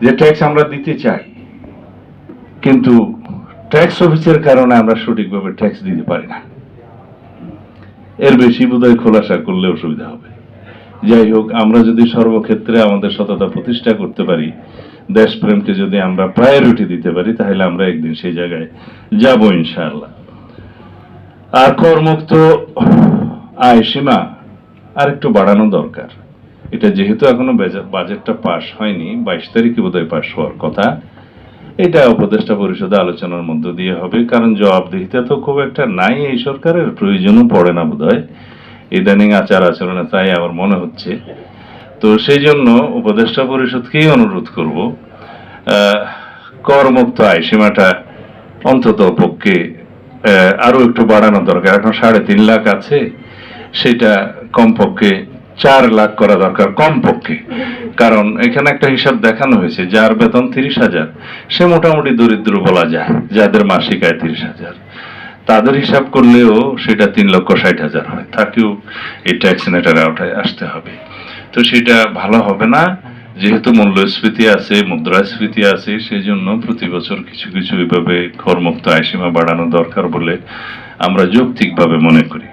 যে ট্যাক্স আমরা দিতে চাই, কিন্তু ট্যাক্স অফিসের কারণে আমরা সঠিকভাবে ট্যাক্স দিতে পারি না। এর বেশি বোধহয় খোলাসা করলে অসুবিধা হবে। যাই হোক, আমরা যদি সর্বক্ষেত্রে আমাদের সততা প্রতিষ্ঠা করতে পারি, দেশপ্রেমকে যদি আমরা প্রায়োরিটি দিতে পারি, তাহলে আমরা একদিন সেই জায়গায় যাব ইনশাআল্লাহ। আর করমুক্ত আয় সীমা আর একটু বাড়ানো দরকার। এটা যেহেতু এখনো বাজেটটা পাস হয়নি, 22 তারিখে বোধহয় পাস হওয়ার কথা, এটা উপদেষ্টা পরিষদে আলোচনার মধ্য দিয়ে হবে। কারণ জবাবদিহিতা তো খুব একটা নাই এই সরকারের, প্রয়োজনও পড়ে না বোধহয় ইদানিং আচার আচরণে, তাই আমার মনে হচ্ছে। তো সেই জন্য উপদেষ্টা পরিষদকেই অনুরোধ করব, করমুক্ত আয় সীমাটা অন্তত পক্ষে আরো একটু বাড়ানো দরকার। এখন 3.5 লাখ আছে, সেটা কমপক্ষে 4 লাখ করা দরকার কমপক্ষে। কারণ এখানে একটা হিসাব দেখানো হয়েছে, যার বেতন 30,000 সে মোটামুটি দরিদ্র বলা যায়, যাদের মাসিক আয় 30,000, তাদের হিসাব করলেও সেটা 3,60,000 হয়, তাকেও এই ট্যাক্স নেটের আওতায় আসতে হবে। তো সেটা ভালো হবে না, যেহেতু মূল্যস্ফীতি আছে, মুদ্রাস্ফীতি আছে, সেই জন্য প্রতি বছর কিছু কিছু এইভাবে করমুক্ত আয়সীমা বাড়ানো দরকার বলে আমরা যৌক্তিকভাবে মনে করি।